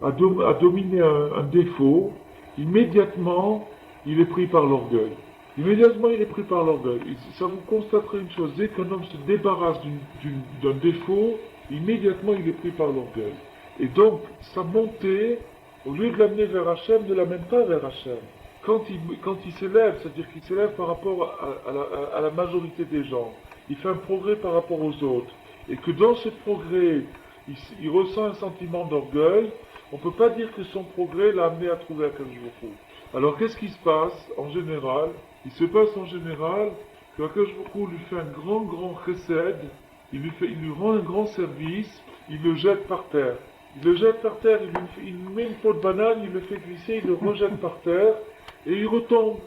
à dominer un défaut, immédiatement, il est pris par l'orgueil. Immédiatement, il est pris par l'orgueil. Ça vous constaterez une chose, dès qu'un homme se débarrasse d'un défaut, immédiatement, il est pris par l'orgueil. Et donc, sa montée, au lieu de l'amener vers Hachem, ne l'amène pas vers Hachem. Quand il s'élève, c'est-à-dire qu'il s'élève par rapport à la majorité des gens, il fait un progrès par rapport aux autres, et que dans ce progrès, il ressent un sentiment d'orgueil, on ne peut pas dire que son progrès l'a amené à trouver Akadosh Baruch Hu. Alors qu'est-ce qui se passe en général? Il se passe en général que Akadosh Baruch Hu lui fait un grand chesed, il lui rend un grand service, il le jette par terre. Il le jette par terre, il lui met une peau de banane, il le fait glisser, il le rejette par terre, et il retombe.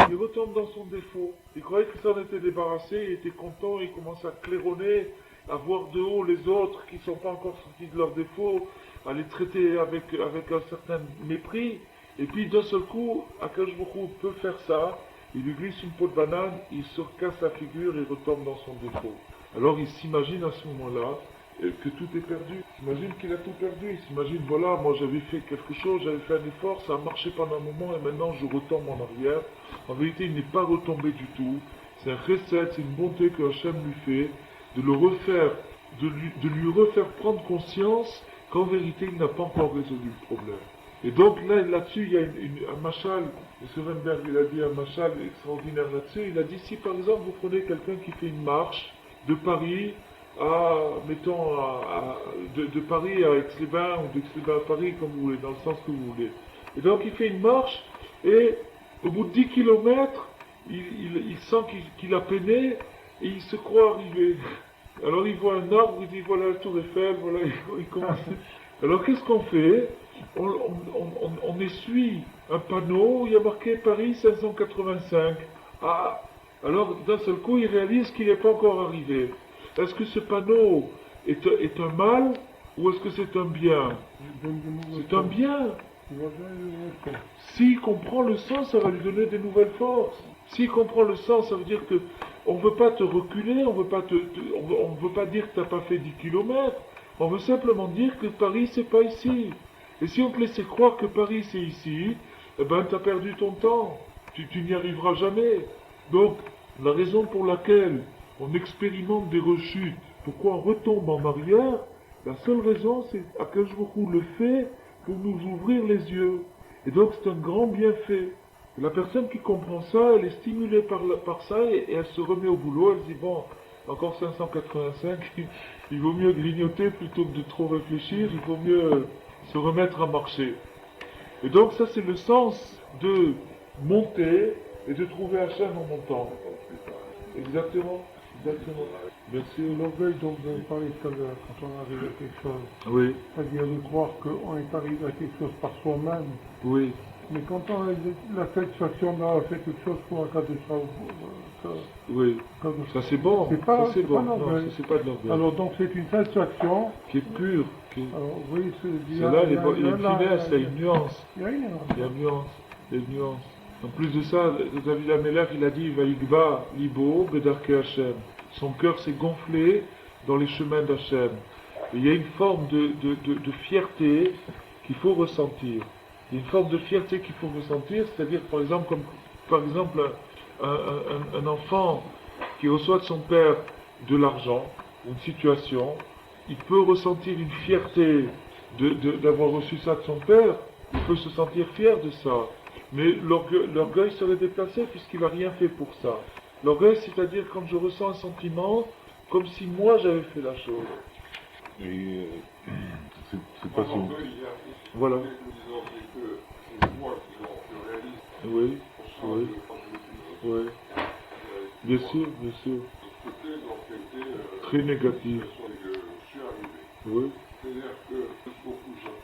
Il retombe dans son défaut. Il croyait qu'il s'en était débarrassé, il était content, il commence à claironner, à voir de haut les autres qui ne sont pas encore sortis de leurs défauts, à les traiter avec un certain mépris. Et puis d'un seul coup, Akadosh Baruch Hu peut faire ça, il lui glisse une peau de banane, il se casse la figure et retombe dans son défaut. Alors il s'imagine à ce moment-là que tout est perdu. Il s'imagine qu'il a tout perdu. Il s'imagine, voilà, moi j'avais fait quelque chose, j'avais fait un effort, ça a marché pendant un moment et maintenant je retombe en arrière. En vérité, il n'est pas retombé du tout. C'est un recette, c'est une bonté que Hachem lui fait, de le refaire, de lui refaire prendre conscience qu'en vérité, il n'a pas encore résolu le problème. Et donc là-dessus, il y a un machal, M. Weinberg, il a dit un machal extraordinaire là-dessus. Il a dit, si par exemple vous prenez quelqu'un qui fait une marche de Paris mettons, de Paris à Aix-les-Bains ou d'Aix-les-Bains à Paris, comme vous voulez, dans le sens que vous voulez. Et donc il fait une marche, et au bout de 10 kilomètres, il sent qu'il a peiné, et il se croit arrivé. Alors il voit un arbre, il dit voilà la tour Eiffel, voilà, il commence. Alors qu'est-ce qu'on fait? On essuie un panneau où il y a marqué Paris 585. Ah, alors d'un seul coup, il réalise qu'il n'est pas encore arrivé. Est-ce que ce panneau est un mal ou est-ce que c'est un bien? C'est un bien. S'il comprend le sens, ça va lui donner des nouvelles forces. S'il comprend le sens, ça veut dire que on ne veut pas te reculer, on ne veut pas dire que tu n'as pas fait 10 kilomètres. On veut simplement dire que Paris, c'est pas ici. Et si on te laissait croire que Paris, c'est ici, eh ben, tu as perdu ton temps. Tu n'y arriveras jamais. Donc, la raison pour laquelle on expérimente des rechutes, pourquoi on retombe en arrière, la seule raison, c'est à quel jour le fait pour nous ouvrir les yeux. Et donc, c'est un grand bienfait. Et la personne qui comprend ça, elle est stimulée par ça et elle se remet au boulot. Elle se dit, bon, encore 585, il vaut mieux grignoter plutôt que de trop réfléchir, il vaut mieux se remettre à marcher. Et donc ça c'est le sens de monter et de trouver Hachem en montant. Exactement, exactement. Merci. L'orgueil dont vous avez parlé tout à l'heure, quand on arrive à quelque chose, Oui, c'est-à-dire de croire qu'on est arrivé à quelque chose par soi-même, oui, mais quand on a la satisfaction d'avoir fait quelque chose pour un cas de ça, oui. Ça c'est bon, c'est pas, ça c'est bon. pas Non, ça c'est pas de l'orgueil. Alors donc c'est une satisfaction. Qui est pure. Alors oui, C'est là, il y a une finesse, il y a une nuance. Il y a une nuance. Il y a une nuance. Il y a une nuance. En plus de ça, David Amelach, il a dit Vaïgba libo bedarke Hachem. Son cœur s'est gonflé dans les chemins d'Hachem. Et il y a une forme de fierté qu'il faut ressentir. Il y a une forme de fierté qu'il faut ressentir, c'est-à-dire par exemple un enfant qui reçoit de son père de l'argent, une situation, il peut ressentir une fierté d'avoir reçu ça de son père, il peut se sentir fier de ça. Mais l'orgueil serait déplacé puisqu'il n'a rien fait pour ça. L'orgueil, c'est-à-dire quand je ressens un sentiment comme si moi j'avais fait la chose. Et c'est pas son... Voilà. C'est moi qui réalise. Oui, oui, oui. Bien sûr, bien sûr. Très négatif. Oui. C'est-à-dire que beaucoup de gens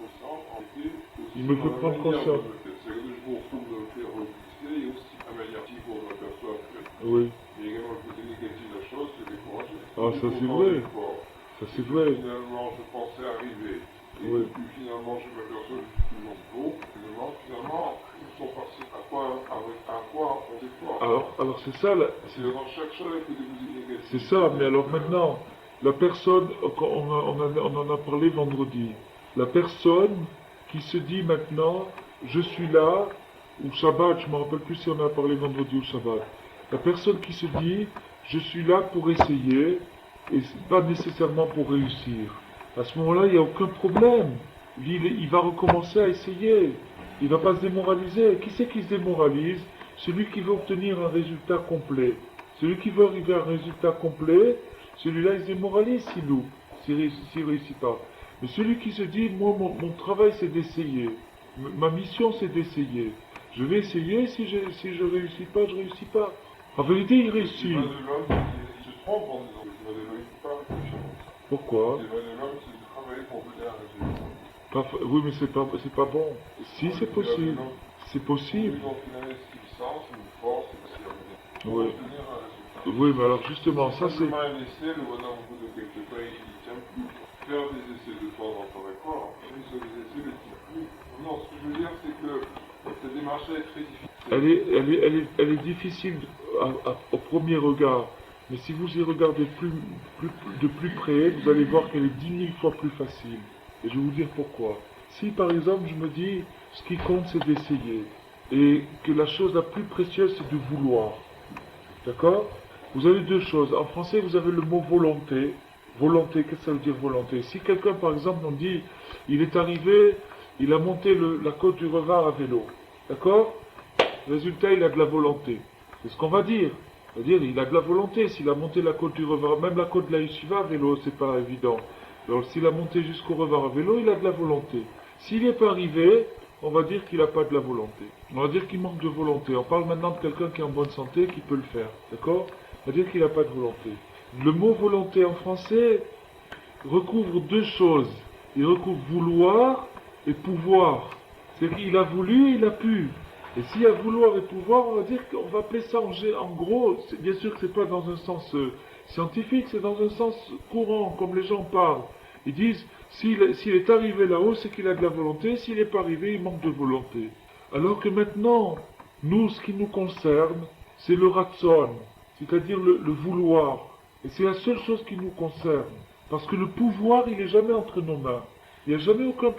en été, Il me fait prendre conscience. C'est que beaucoup me fait revisiter et aussi la manière pour me perçoit que. Oui. Il y a également le côté négatif de la chose, c'est découragé. Ah, ça c'est vrai. Ça c'est vrai. Finalement, je pensais arriver. Et Oui. puis finalement, je m'aperçois que je suis plus haut. Finalement, ils sont passés à quoi on déploie. Alors c'est ça, C'est dans chaque chose que des musiques négatives. c'est ça, mais alors maintenant, la personne, on en a parlé vendredi, la personne qui se dit maintenant, je suis là, ou Shabbat, je ne me rappelle plus si on a parlé vendredi ou Shabbat. La personne qui se dit, je suis là pour essayer, et pas nécessairement pour réussir. À ce moment-là, il n'y a aucun problème. Lui, il va recommencer à essayer. Il ne va pas se démoraliser. Qui c'est qui se démoralise? Celui qui veut obtenir un résultat complet. Celui qui veut arriver à un résultat complet, celui-là, il se démoralise s'il loupe, s'il ne réussit pas. Mais celui qui se dit, moi, mon travail, c'est d'essayer. Ma mission, c'est d'essayer. Je vais essayer, si je réussis pas, je réussis pas. En vérité, il réussit. C'est pas de l'homme qui se trompe en disant que je ne réussis pas quelque chose. Pourquoi? C'est pas de l'homme qui se travaille pour venir à un résultat. Oui, mais c'est pas bon. Si, c'est possible. C'est possible. Donc une investissance, une force, et puis pour Oui. obtenir un résultat. Oui, mais alors justement, ça c'est... Simplement un essai, le bonhomme au bout de quelques temps, il ne tient plus. Faire des essais de temps en temps d'accord, mais sur les essais, il ne tient plus. Non, ce que je veux dire, c'est que cette démarche-là est très difficile. Elle est difficile au premier regard, mais si vous y regardez de plus près, vous allez voir qu'elle est 10 000 fois plus facile. Et je vais vous dire pourquoi. Si par exemple je me dis, ce qui compte c'est d'essayer, et que la chose la plus précieuse c'est de vouloir, d'accord? Vous avez deux choses. En français vous avez le mot volonté. Volonté, qu'est-ce que ça veut dire volonté? Si quelqu'un par exemple on dit, il est arrivé, il a monté la côte du Revard à vélo, d'accord? Résultat, il a de la volonté. C'est ce qu'on va dire. On va dire, il a de la volonté. S'il a monté la côte du Revard, même la côte de la Yeshiva à vélo, c'est pas évident. Alors, s'il a monté jusqu'au Revard à vélo, il a de la volonté. S'il n'est pas arrivé, on va dire qu'il n'a pas de la volonté. On va dire qu'il manque de volonté. On parle maintenant de quelqu'un qui est en bonne santé, qui peut le faire. D'accord? On va dire qu'il n'a pas de volonté. Le mot volonté en français recouvre deux choses. Il recouvre vouloir et pouvoir. C'est qu'il a voulu, il a pu. Et s'il y a vouloir et pouvoir, on va dire qu'on va appeler ça en gros, bien sûr que c'est pas dans un sens scientifique, c'est dans un sens courant, comme les gens parlent. Ils disent, s'il est arrivé là-haut, c'est qu'il a de la volonté, s'il n'est pas arrivé, il manque de volonté. Alors que maintenant, nous, ce qui nous concerne, c'est le ratson, c'est-à-dire le vouloir. Et c'est la seule chose qui nous concerne. Parce que le pouvoir, il n'est jamais entre nos mains. Il n'y a jamais aucun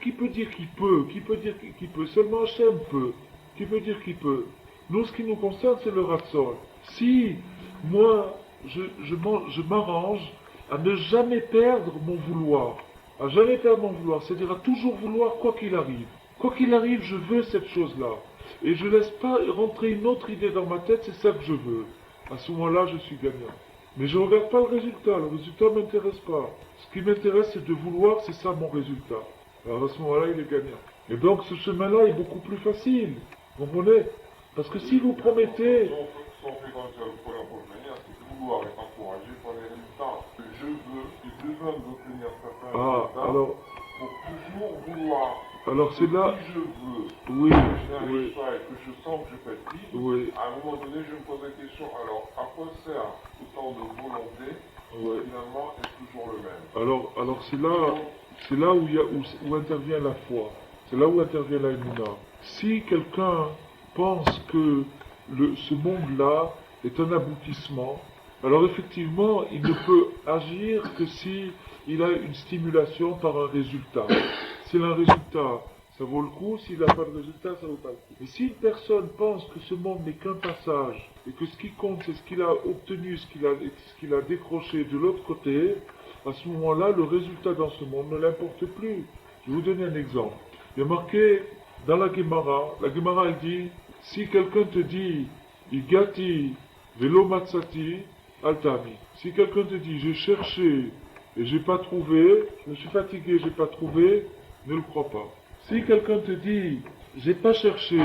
qui peut dire qu'il peut, qui peut dire qu'il peut, seulement Hachem peut. Qui peut dire qu'il peut. Nous, ce qui nous concerne, c'est le ratson. Si, moi, je m'arrange à ne jamais perdre mon vouloir, à jamais perdre mon vouloir, c'est-à-dire à toujours vouloir quoi qu'il arrive. Quoi qu'il arrive, je veux cette chose-là. Et je ne laisse pas rentrer une autre idée dans ma tête, c'est ça que je veux. À ce moment-là, je suis gagnant. Mais je ne regarde pas le résultat ne m'intéresse pas. Ce qui m'intéresse, c'est de vouloir, c'est ça mon résultat. Alors à ce moment-là, il est gagnant. Et donc ce chemin-là est beaucoup plus facile. Vous comprenez? Parce que si vous promettez... Si on fait comme ça, la première manière, c'est que vouloir est encouragé par les résultats. Je veux, j'ai besoin d'obtenir certains résultats alors... pour toujours vouloir. Alors c'est là... Si je veux, Oui, que je n'arrive oui, pas et que je sens que je fatigue, oui, à un moment donné, je me pose la question, alors à quoi sert autant de volonté oui. finalement est toujours le même? Alors c'est là où intervient la foi. C'est là où intervient la Emouna. Si quelqu'un pense que ce monde-là est un aboutissement, alors effectivement, il ne peut agir que si il a une stimulation par un résultat. S'il a un résultat, ça vaut le coup. S'il n'a pas de résultat, ça ne vaut pas le coup. Et si une personne pense que ce monde n'est qu'un passage, et que ce qui compte, c'est ce qu'il a obtenu, ce qu'il a décroché de l'autre côté, à ce moment-là, le résultat dans ce monde ne l'importe plus. Je vais vous donner un exemple. Il y a marqué dans la Gemara elle dit, si quelqu'un te dit, Igati, Velo Matsati, Altami. Si quelqu'un te dit, j'ai cherché et j'ai pas trouvé, je me suis fatigué, j'ai pas trouvé, ne le crois pas. Si quelqu'un te dit, j'ai pas cherché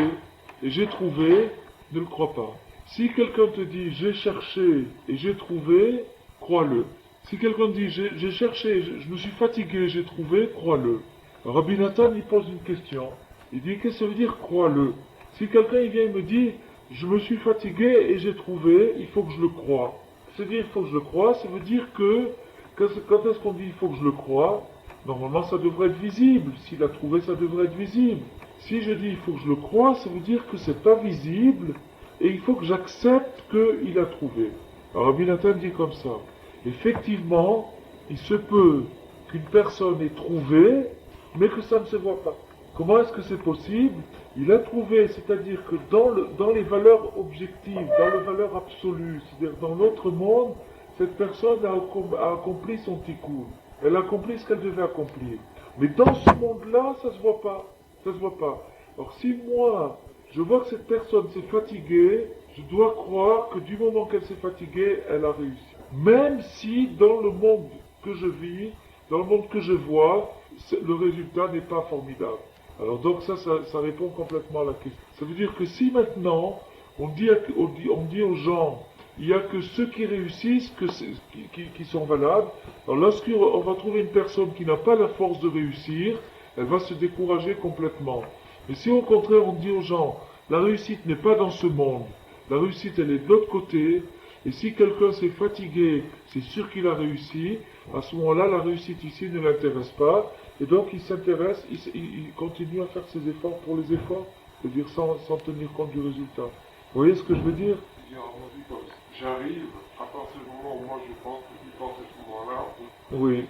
et j'ai trouvé, ne le crois pas. Si quelqu'un te dit, j'ai cherché et j'ai trouvé, crois-le. Si quelqu'un dit, j'ai cherché, je me suis fatigué, j'ai trouvé, crois-le. Rabbi Nathan, il pose une question. Il dit, qu'est-ce que ça veut dire, crois-le? Si quelqu'un il vient et me dit, je me suis fatigué et j'ai trouvé, il faut que je le croie. C'est-à-dire, il faut que je le croie, ça veut dire que, quand est-ce qu'on dit, il faut que je le croie? Normalement, ça devrait être visible. S'il a trouvé, ça devrait être visible. Si je dis, il faut que je le croie, ça veut dire que c'est pas visible, et il faut que j'accepte qu'il a trouvé. Alors, Rabbi Nathan dit comme ça. Effectivement, il se peut qu'une personne ait trouvé, mais que ça ne se voit pas. Comment est-ce que c'est possible? Il a trouvé, c'est-à-dire que dans les valeurs objectives, dans les valeurs absolues, c'est-à-dire dans notre monde, cette personne a accompli son tikkun. Elle a accompli ce qu'elle devait accomplir. Mais dans ce monde-là, ça se voit pas. Ça se voit pas. Alors si moi, je vois que cette personne s'est fatiguée, je dois croire que du moment qu'elle s'est fatiguée, elle a réussi. Même si dans le monde que je vis, dans le monde que je vois, le résultat n'est pas formidable. Alors donc ça répond complètement à la question. Ça veut dire que si maintenant on dit aux gens, il n'y a que ceux qui réussissent qui sont valables, alors lorsqu'on va trouver une personne qui n'a pas la force de réussir, elle va se décourager complètement. Mais si au contraire on dit aux gens, la réussite n'est pas dans ce monde, la réussite elle est de l'autre côté, et si quelqu'un s'est fatigué, c'est sûr qu'il a réussi, à ce moment-là la réussite ici ne l'intéresse pas, et donc il s'intéresse, il continue à faire ses efforts pour les efforts, c'est-à-dire sans tenir compte du résultat. Vous voyez ce que je veux dire? J'arrive, à partir du moment où moi je pense que tu penses à ce moment-là, Oui.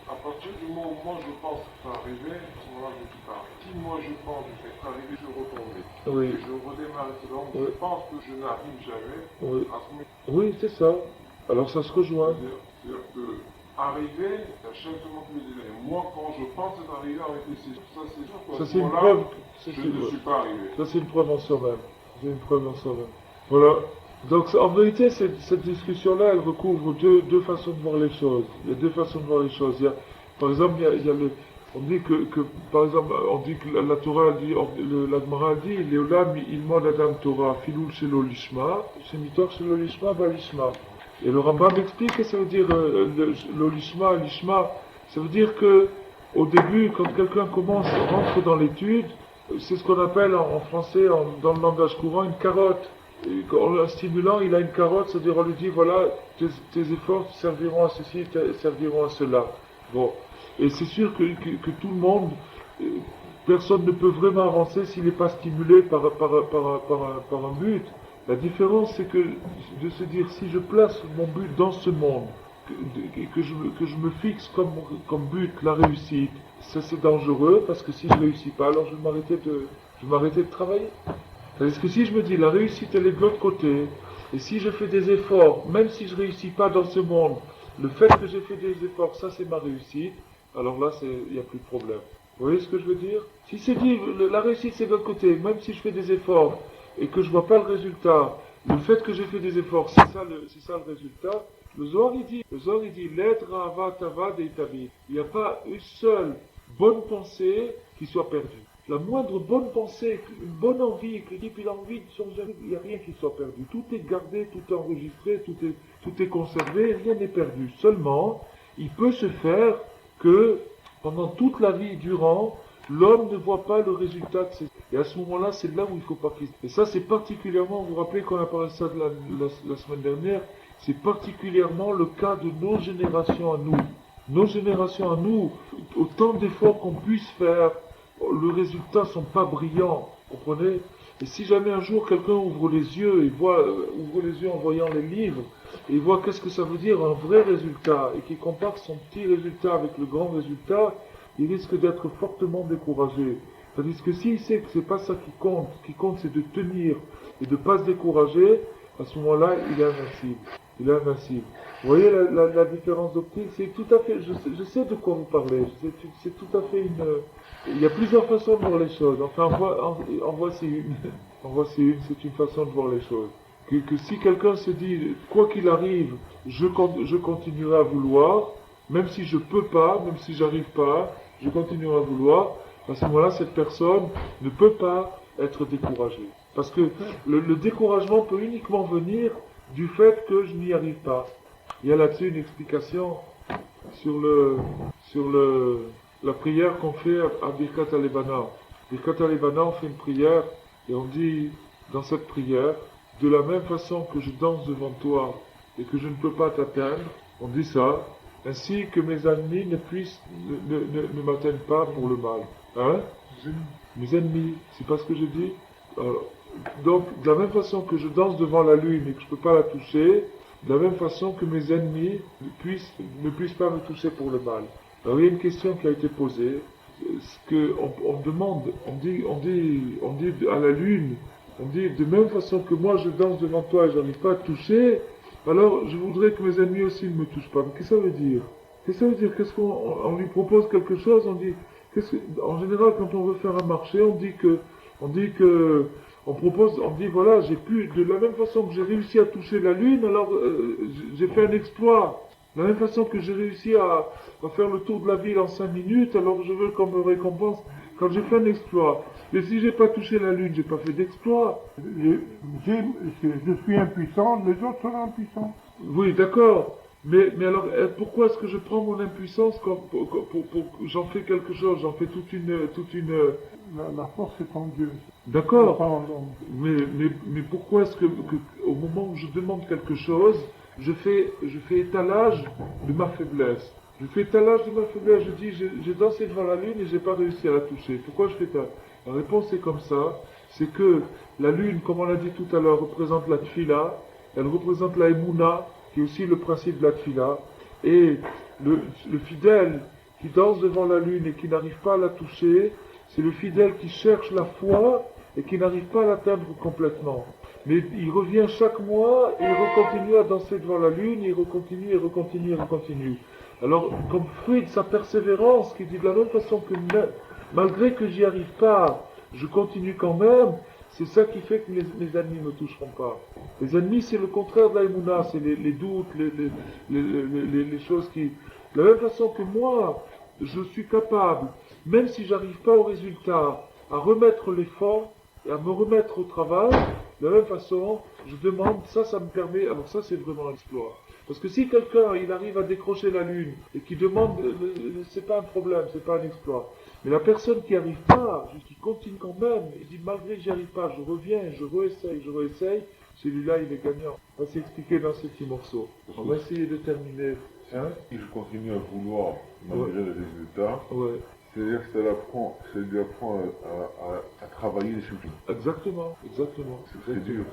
à partir du moment où moi je pense que ça arriver, à ce moment-là je dis pas. Si moi je pense que c'est arrivé, je retombe. Oui. Et je redémarre, donc Oui. je pense que je n'arrive jamais Oui. à ce moment. Oui, c'est ça. Alors ça se rejoint. C'est-à-dire que arriver, à chaque moment que je dis, moi quand je pense être arrivé, en réalité, ça c'est sûr. Ça c'est une preuve. Je ne suis pas arrivé. Ça c'est une preuve en soi-même. C'est une preuve en soi-même. Voilà. Donc en vérité, cette discussion-là, elle recouvre deux façons de voir les choses. Il y a deux façons de voir les choses. Par exemple, on dit que par exemple, on dit que la Torah dit, la Gemara dit, Léolam ilmod adam Torah, filul shelo lishma, shemitor shelo lishma balishma. Et le Rambam explique que ça veut dire l'olishma, lishma, ça veut dire que au début, quand quelqu'un rentre dans l'étude, c'est ce qu'on appelle en français, dans le langage courant, une carotte. Un stimulant, il a une carotte, c'est-à-dire on lui dit voilà, tes efforts serviront à ceci, serviront à cela. Bon. Et c'est sûr que tout le monde, personne ne peut vraiment avancer s'il n'est pas stimulé par un but. La différence, c'est que de se dire si je place mon but dans ce monde, que je me fixe comme but la réussite, ça c'est dangereux parce que si je ne réussis pas, alors je vais m'arrêter de travailler. Parce que si je me dis la réussite elle est de l'autre côté, et si je fais des efforts, même si je ne réussis pas dans ce monde, le fait que j'ai fait des efforts, ça c'est ma réussite, alors là il n'y a plus de problème. Vous voyez ce que je veux dire? Si c'est dit la réussite c'est de l'autre côté, même si je fais des efforts et que je ne vois pas le résultat, le fait que j'ai fait des efforts, c'est ça le résultat. Le Zohar il dit l'être rava tava deitabi. Il n'y a pas une seule bonne pensée qui soit perdue. La moindre bonne pensée, une bonne envie, que l'équipe il a envie de changer, il n'y a rien qui soit perdu. Tout est gardé, tout est enregistré, tout est conservé, rien n'est perdu. Seulement, il peut se faire que pendant toute la vie durant, l'homme ne voit pas le résultat de ses... Et à ce moment-là, c'est là où il faut pas qu'il... Et ça, c'est particulièrement, vous vous rappelez qu'on a parlé de ça la semaine dernière, c'est particulièrement le cas de nos générations à nous. Nos générations à nous, autant d'efforts qu'on puisse faire, le résultat ne sont pas brillants, comprenez? Et si jamais un jour quelqu'un ouvre les yeux en voyant les livres, et il voit qu'est-ce que ça veut dire un vrai résultat, et qu'il compare son petit résultat avec le grand résultat, il risque d'être fortement découragé. Tandis que s'il sait que c'est pas ça qui compte c'est de tenir et de ne pas se décourager, à ce moment-là, il est invincible. Il est invincible. Vous voyez la différence d'optique, c'est tout à fait, je sais de quoi vous parlez, c'est tout à fait il y a plusieurs façons de voir les choses, enfin en voici une, c'est une façon de voir les choses. Que si quelqu'un se dit, quoi qu'il arrive, je continuerai à vouloir, même si je peux pas, même si j'arrive pas, je continuerai à vouloir, à ce moment-là, cette personne ne peut pas être découragée. Parce que le découragement peut uniquement venir du fait que je n'y arrive pas. Il y a là-dessus une explication sur la prière qu'on fait à Birkat Alebana. Birkat Alebana, on fait une prière et on dit dans cette prière, de la même façon que je danse devant toi et que je ne peux pas t'atteindre, on dit ça, ainsi que mes ennemis ne m'atteignent pas pour le mal. Hein? Mes ennemis, c'est pas ce que j'ai dit? Donc, de la même façon que je danse devant la lune et que je ne peux pas la toucher, de la même façon que mes ennemis ne puissent pas me toucher pour le mal. Alors, il y a une question qui a été posée, ce que on demande, on dit à la lune, on dit de même façon que moi je danse devant toi et j'arrive pas à te toucher, alors je voudrais que mes ennemis aussi ne me touchent pas. Mais qu'est-ce que ça veut dire? Qu'est-ce que ça veut dire? Qu'est-ce qu'on lui propose quelque chose? On dit, en général, quand on veut faire un marché, on propose, on dit voilà, j'ai pu, de la même façon que j'ai réussi à toucher la lune, alors j'ai fait un exploit. De la même façon que j'ai réussi à faire le tour de la ville en 5 minutes, alors je veux qu'on me récompense quand j'ai fait un exploit. Mais si j'ai pas touché la lune, j'ai pas fait d'exploit. Je suis impuissant, les autres sont impuissants. Oui, d'accord. Mais alors, pourquoi est-ce que je prends mon impuissance j'en fais quelque chose, j'en fais toute une. La force est en Dieu. D'accord. Pas en l'homme. Mais pourquoi est-ce que au moment où je demande quelque chose, je fais étalage de ma faiblesse. Je fais étalage de ma faiblesse. Je dis, j'ai dansé devant la lune et j'ai pas réussi à la toucher. Pourquoi je fais ça? La réponse est comme ça. C'est que la lune, comme on l'a dit tout à l'heure, représente la tfila. Elle représente la émouna, qui est aussi le principe de la tfila. Et le fidèle qui danse devant la lune et qui n'arrive pas à la toucher, c'est le fidèle qui cherche la foi et qui n'arrive pas à l'atteindre complètement. Mais il revient chaque mois et il recontinue à danser devant la lune, et il recontinue. Alors, comme fruit de sa persévérance, qui dit de la même façon que malgré que j'y arrive pas, je continue quand même, c'est ça qui fait que mes ennemis ne me toucheront pas. Les ennemis, c'est le contraire de la émouna, c'est les doutes, les choses qui... De la même façon que moi, je suis capable, même si j'arrive pas au résultat, à remettre l'effort et à me remettre au travail, de la même façon, je demande, ça me permet, alors ça c'est vraiment un exploit. Parce que si quelqu'un, il arrive à décrocher la lune, et qui demande, c'est pas un problème, c'est pas un exploit. Mais la personne qui arrive pas, qui continue quand même, il dit, malgré que j'y arrive pas, je reviens, je réessaye, celui-là il est gagnant. On va s'expliquer dans ces petits morceaux. On va essayer de terminer. Hein? Si je continue à vouloir, malgré les résultats, Ouais. c'est-à-dire que ça lui apprend à travailler les choses. Exactement. C'est très dur.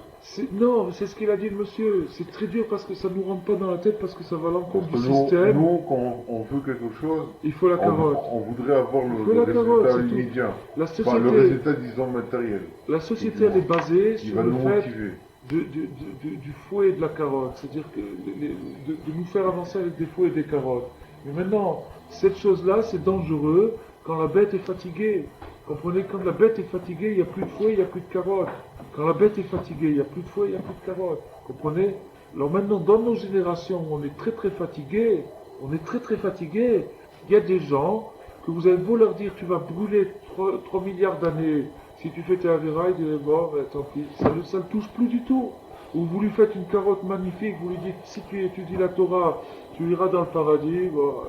Non, c'est ce qu'il a dit le monsieur. C'est très dur parce que ça ne nous rentre pas dans la tête, parce que ça va à l'encontre du Parce que système. nous, quand on veut quelque chose, Il faut la carotte. on voudrait avoir Il faut le la carotte, résultat c'est tout. immédiat. La Enfin, le société, résultat, disons, matériel. la société elle est basée Qui sur va le nous fait motiver. du fouet et de la carotte. C'est-à-dire que de nous faire avancer avec des fouets et des carottes. Mais maintenant, cette chose-là, c'est dangereux quand la bête est fatiguée. Comprenez, quand la bête est fatiguée, il n'y a plus de fouet, il n'y a plus de carottes. Quand la bête est fatiguée, il n'y a plus de fouet, il n'y a plus de carottes. Comprenez? Alors maintenant, dans nos générations, on est très très fatigués. Il y a des gens que vous avez beau leur dire, tu vas brûler 3 milliards d'années. Si tu fais tes avéras, ils diraient, bon, ben, tant pis, ça ne le touche plus du tout. Ou vous lui faites une carotte magnifique, vous lui dites, si tu étudies la Torah, tu iras dans le paradis. Bon,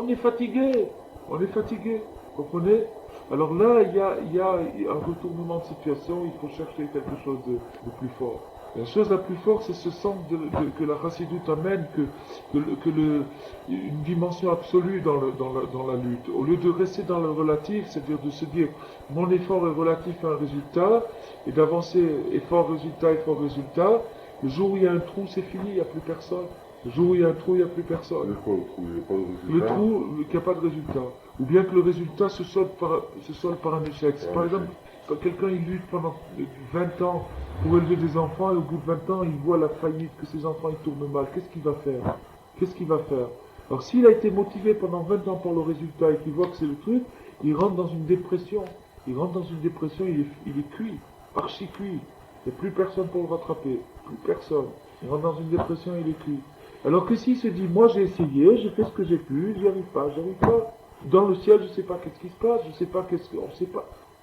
on est fatigué, comprenez? Alors là, il y a un retournement de situation, il faut chercher quelque chose de plus fort. La chose la plus forte, c'est ce sens que la chassidoute amène, une dimension absolue dans la lutte. Au lieu de rester dans le relatif, c'est-à-dire de se dire mon effort est relatif à un résultat, et d'avancer effort, résultat, le jour où il y a un trou, c'est fini, il n'y a plus personne. Le jour où il y a un trou, il n'y a plus personne. C'est quoi le trou? Il n'y a pas de résultat. Le trou, qu'il n'y a pas de résultat. Ou bien que le résultat se solde par un échec. Par exemple, quand quelqu'un il lutte pendant 20 ans pour élever des enfants et au bout de 20 ans il voit la faillite, que ses enfants ils tournent mal, qu'est-ce qu'il va faire? Alors s'il a été motivé pendant 20 ans par le résultat et qu'il voit que c'est le truc, il rentre dans une dépression. Il est cuit, archi cuit. Il n'y a plus personne pour le rattraper, plus personne. Il rentre dans une dépression, il est cuit. Alors que s'il se dit, moi j'ai essayé, j'ai fait ce que j'ai pu, j'y arrive pas. Dans le ciel, je ne sais pas qu'est-ce qui se passe, on ne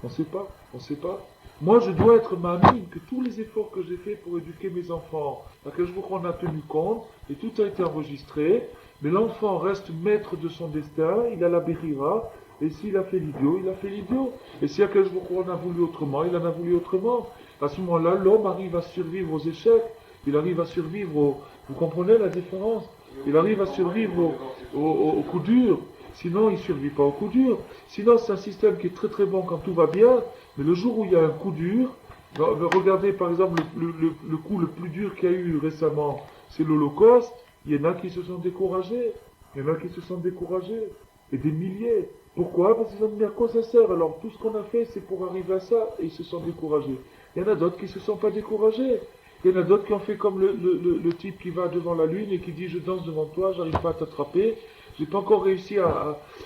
sait pas. Moi, je dois être mamine, que tous les efforts que j'ai faits pour éduquer mes enfants, à quel jour on a tenu compte, et tout a été enregistré, mais l'enfant reste maître de son destin, il a la bérira, et s'il a fait l'idiot, il a fait l'idiot. Et si à quel jour on a voulu autrement, il en a voulu autrement. À ce moment-là, l'homme arrive à survivre aux échecs, il arrive à survivre vous comprenez la différence? Il arrive à survivre au coup dur. Sinon, il ne survit pas au coup dur. Sinon, c'est un système qui est très très bon quand tout va bien, mais le jour où il y a un coup dur, regardez par exemple le coup le plus dur qu'il y a eu récemment, c'est l'Holocauste. Il y en a qui se sont découragés. Et des milliers. Pourquoi? Parce qu'ils ont dit à quoi ça sert? Alors tout ce qu'on a fait, c'est pour arriver à ça, et ils se sont découragés. Il y en a d'autres qui se sont pas découragés. Il y en a d'autres qui ont fait comme le type qui va devant la lune et qui dit je danse devant toi, j'arrive pas à t'attraper, j'ai pas encore réussi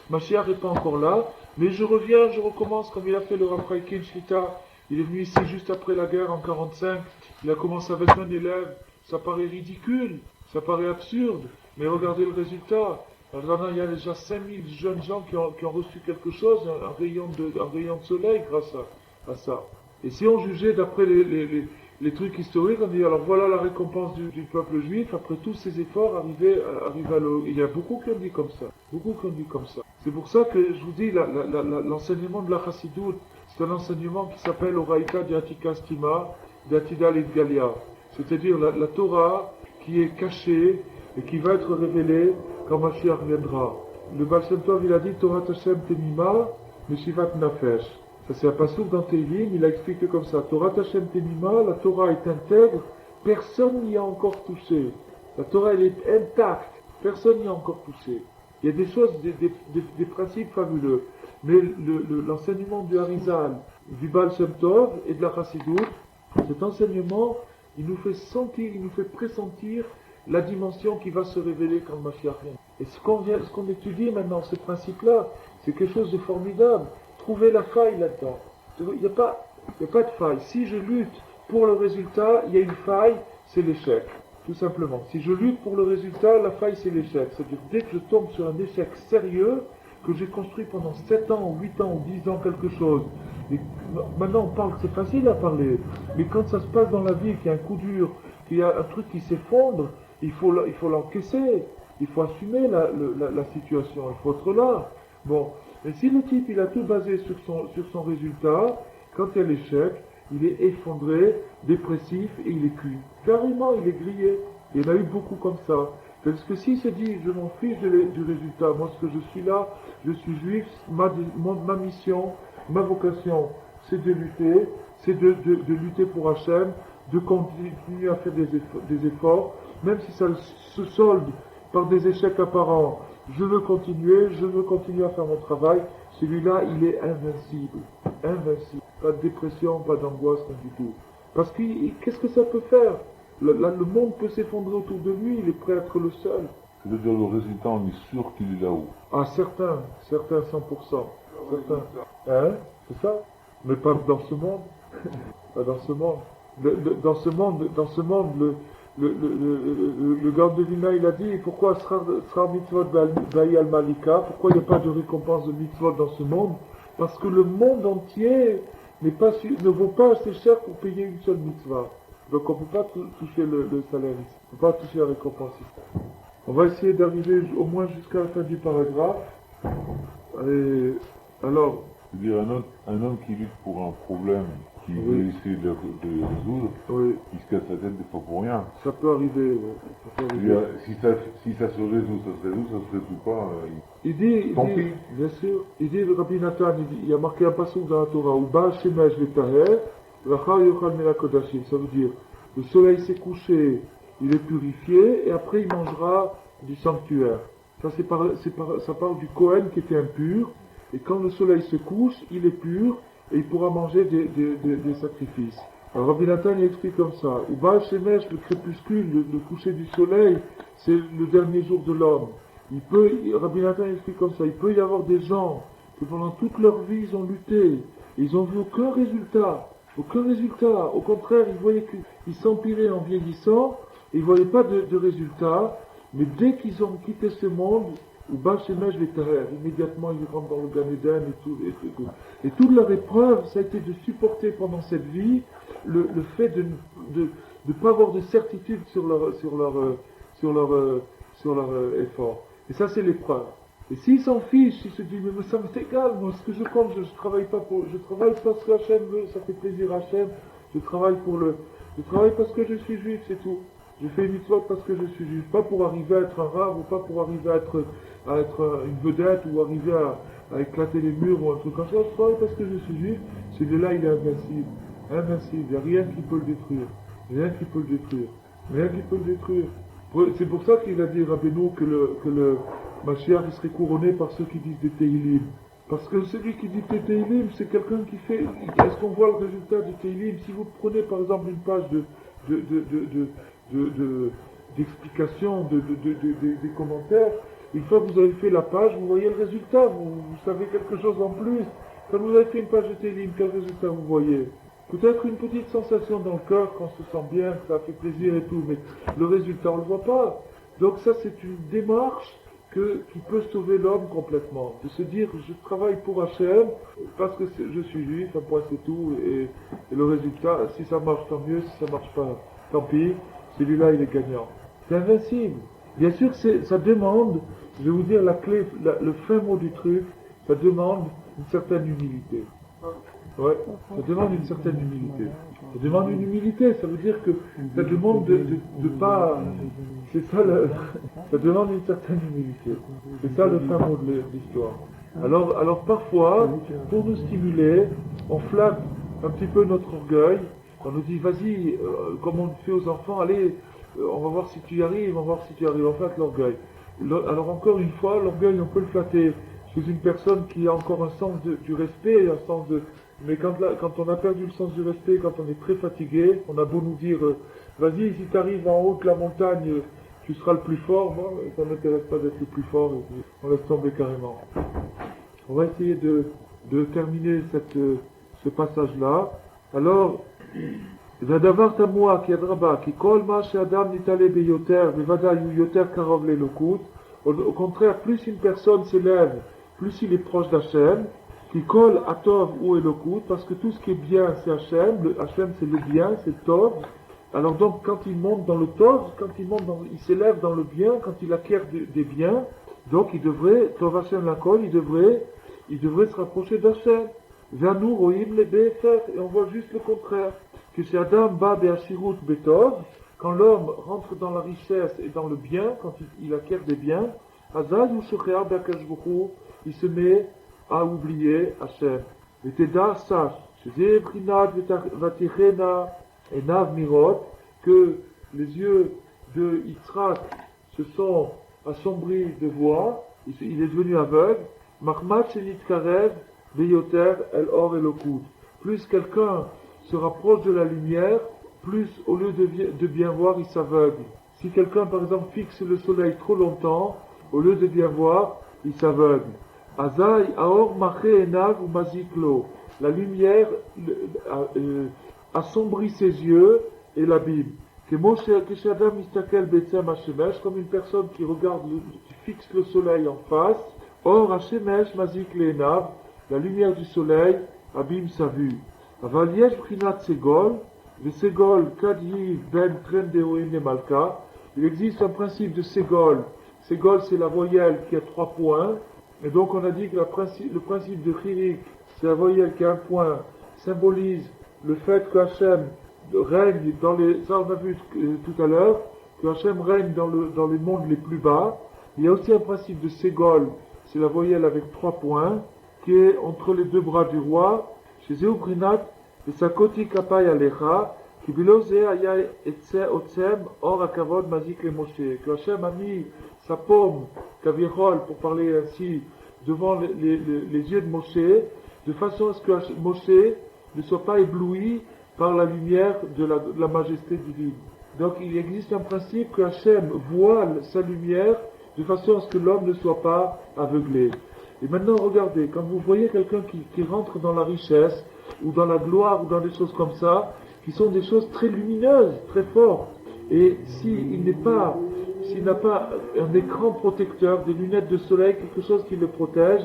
ma chère n'est pas encore là, mais je reviens, je recommence comme il a fait le Rav Chaim Shlita. Il est venu ici juste après la guerre en 45, il a commencé avec un élève, ça paraît ridicule, ça paraît absurde, mais regardez le résultat. Alors, il y a déjà 5000 jeunes gens qui ont reçu quelque chose, un rayon de soleil grâce à ça. Et si on jugeait d'après les trucs historiques, on dit alors voilà la récompense du peuple juif, après tous ces efforts, arriver à l'eau. Il y a beaucoup qui ont dit comme ça. Beaucoup qui ont dit comme ça. C'est pour ça que je vous dis, l'enseignement de la Chassidoute, c'est un enseignement qui s'appelle Oraïta Diatika Stima, Diatida Galia. C'est-à-dire la Torah qui est cachée et qui va être révélée quand Mashiach viendra. Le Baal Shem Tov, il a dit Torah Tashem Temima, Meshivat Nafesh. Ça c'est un passouk dans Tehillim, il a expliqué comme ça. Torah Tashem Temima, la Torah est intègre, personne n'y a encore touché. La Torah elle est intacte, personne n'y a encore touché. Il y a des choses, des principes fabuleux. Mais l'enseignement du Harizal, du Baal Shem Tov et de la Chassidoute, cet enseignement, il nous fait sentir, il nous fait pressentir la dimension qui va se révéler quand Mashiach vient. Et ce qu'on étudie maintenant, ce principe-là, c'est quelque chose de formidable. Trouvez la faille là-dedans. Il n'y a pas de faille. Si je lutte pour le résultat, il y a une faille, c'est l'échec. Tout simplement. Si je lutte pour le résultat, la faille, c'est l'échec. C'est-à-dire, dès que je tombe sur un échec sérieux, que j'ai construit pendant 7 ans, ou 8 ans, ou 10 ans quelque chose, et maintenant on parle, c'est facile à parler, mais quand ça se passe dans la vie, qu'il y a un coup dur, qu'il y a un truc qui s'effondre, il faut l'encaisser, il faut assumer la situation, il faut être là. Bon, et si le type il a tout basé sur son résultat, quand il y a l'échec, il est effondré, dépressif et il est cuit. Carrément, il est grillé. Il y en a eu beaucoup comme ça. Parce que s'il se dit, je m'en fiche du résultat, moi ce que je suis là, je suis juif, ma mission, ma vocation, c'est de lutter, c'est de lutter pour Hachem, de continuer à faire des efforts, même si ça se solde par des échecs apparents. Je veux continuer à faire mon travail. Celui-là, il est invincible. Invincible. Pas de dépression, pas d'angoisse, rien du tout. Parce que qu'est-ce que ça peut faire? Le monde peut s'effondrer autour de lui, il est prêt à être le seul. C'est-à-dire le résultat, on est sûr qu'il est là-haut. Ah, certains 100%. Certains. Hein? C'est ça? Mais pas dans ce monde. Pas dans ce monde. Dans ce monde, le Gaon de Vilna, il a dit, pourquoi sera mitzvot ba'i al malika? Pourquoi il n'y a pas de récompense de mitzvot dans ce monde? Parce que le monde entier ne vaut pas assez cher pour payer une seule mitzvah. Donc on ne peut pas toucher le salaire ici. On ne peut pas toucher la récompense ici. On va essayer d'arriver au moins jusqu'à la fin du paragraphe. Et alors... C'est-à-dire un homme qui lutte pour un problème, qui veut essayer de résoudre, il se casse la tête des fois pour rien. Ça peut arriver, oui. Ça peut arriver. Si ça se résout, ça se résout pas. Il dit, bien sûr, il dit, le Rabbi Nathan, il y a marqué un passage dans la Torah, où Baal Shemesh v'taher, Rachar yochal min hakodashim. Ça veut dire, le soleil s'est couché, il est purifié, et après il mangera du sanctuaire. Ça parle du Kohen qui était impur, et quand le soleil se couche, il est pur, et il pourra manger des sacrifices. Alors Rabbi Nathan il explique comme ça, ou Baal Shemesh, le crépuscule, le coucher du soleil, c'est le dernier jour de l'homme. Rabbi Nathan explique comme ça, il peut y avoir des gens que pendant toute leur vie ils ont lutté, ils n'ont vu aucun résultat, au contraire ils voyaient qu'ils s'empiraient en vieillissant, et ils ne voyaient pas de résultat, mais dès qu'ils ont quitté ce monde, ou Baal Shemesh v'taher, immédiatement ils rentrent dans le Gan Eden et tout. Et toute leur épreuve, ça a été de supporter pendant cette vie le fait de ne pas avoir de certitude sur leur effort. Et ça c'est l'épreuve. Et s'ils s'en fichent, s'ils se disent mais ça m'est égal, moi ce que je compte, je travaille parce que Hachem veut, ça fait plaisir à Hachem, je travaille parce que je suis juif, c'est tout. Je fais une mitzvot parce que je suis juif, pas pour arriver à être un rave, ou pas pour arriver à être une vedette, ou arriver à éclater les murs, ou un truc comme ça. Je travaille parce que je suis juif, celui-là il est invincible. Invincible, il n'y a rien qui peut le détruire. Rien qui peut le détruire. C'est pour ça qu'il a dit Rabbeinu que le Mashiach il serait couronné par ceux qui disent des Tehillim. Parce que celui qui dit Teilim, c'est quelqu'un qui fait. Est-ce qu'on voit le résultat du Teilim? Si vous prenez par exemple une page d'explication, des commentaires, une fois que vous avez fait la page, vous voyez le résultat, vous savez quelque chose en plus. Quand vous avez fait une page de Teilim, quel résultat vous voyez? Peut-être une petite sensation dans le cœur, qu'on se sent bien, que ça fait plaisir et tout, mais le résultat, on ne le voit pas. Donc ça, c'est une démarche qui peut sauver l'homme complètement. De se dire, je travaille pour Hachem, parce que je suis juif, un point c'est tout, et le résultat, si ça marche, tant mieux, si ça marche pas, tant pis, celui-là, il est gagnant. C'est invincible. Bien sûr, ça demande, je vais vous dire la clé, le fin mot du truc, ça demande une certaine humilité. Ouais, ça demande une certaine humilité. Ça demande une humilité, ça veut dire que ça demande de pas... C'est ça, ça demande une certaine humilité. C'est ça le fin mot de l'histoire. Alors parfois, pour nous stimuler, on flatte un petit peu notre orgueil. On nous dit, vas-y, comme on fait aux enfants, allez, on va voir si tu y arrives, on flatte l'orgueil. Alors encore une fois, l'orgueil, on peut le flatter chez une personne qui a encore un sens du respect, un sens de... Mais quand on a perdu le sens du respect, quand on est très fatigué, on a beau nous dire, vas-y, si tu arrives en haut de la montagne, tu seras le plus fort. Moi, ça ne m'intéresse pas d'être le plus fort, on laisse tomber carrément. On va essayer de terminer ce passage-là. Alors, והדבר תמוה כי אדרבה, כי כל מה שאדם נתעלה ביותר, בוודאי הוא יותר קרוב לאלוקות. Au contraire, plus une personne s'élève, plus il est proche d'Hachem. Qui colle à Tov ou Elokut, parce que tout ce qui est bien, c'est Hachem. Hachem, c'est le bien, c'est le Tov. Alors donc, quand il monte dans le Tov, il s'élève dans le bien, quand il acquiert des biens, donc il devrait, Tov Hachem Lakol, il devrait se rapprocher d'Hachem. Vanu roim le be'efer, et on voit juste le contraire. Que c'est Adam ba be'ashirut betov, quand l'homme rentre dans la richesse et dans le bien, quand il acquiert des biens, Azaz ou Shochea be'akashbuchu, il se met à oublier Hachem. Et Teda sache, chez Brinad Vatichena et Nav Mirot, que les yeux de Yitzhak se sont assombris de voix, il est devenu aveugle. Mahmat Shenit Karev, Beyoter El Or Elokut. Plus quelqu'un se rapproche de la lumière, plus au lieu de bien voir, il s'aveugle. Si quelqu'un par exemple fixe le soleil trop longtemps, au lieu de bien voir, il s'aveugle. Azai aor mache enav ou maziklo. La lumière assombrit ses yeux et l'abîme. Comme une personne qui fixe le soleil en face. Or Hashemesh mazik le'enav, la lumière du soleil abîme sa vue. Aval yesh brinat segol, vesegol kadyiv ben trendeoim le malka. Il existe un principe de segol. Segol, c'est la voyelle qui a 3 points. Et donc on a dit que le principe de chirik, c'est la voyelle qui a un point, symbolise le fait que Hachem règne dans les... Ça on a vu tout à l'heure, que Hachem règne dans les mondes les plus bas. Il y a aussi un principe de Ségol, c'est la voyelle avec 3 points, qui est entre les 2 bras du roi. Chez Zéubrinat, et Sakoti Kapai Alecha, qui bilose aya etse otsem or akavod mazik le Moshe. Que Hachem a mis sa paume, Kavirol, pour parler ainsi, devant les yeux de Moshe, de façon à ce que Moshe ne soit pas ébloui par la lumière de la majesté divine. Donc il existe un principe que Hachem voile sa lumière de façon à ce que l'homme ne soit pas aveuglé. Et maintenant regardez, quand vous voyez quelqu'un qui rentre dans la richesse, ou dans la gloire, ou dans des choses comme ça, qui sont des choses très lumineuses, très fortes, et s'il n'a pas un écran protecteur, des lunettes de soleil, quelque chose qui le protège,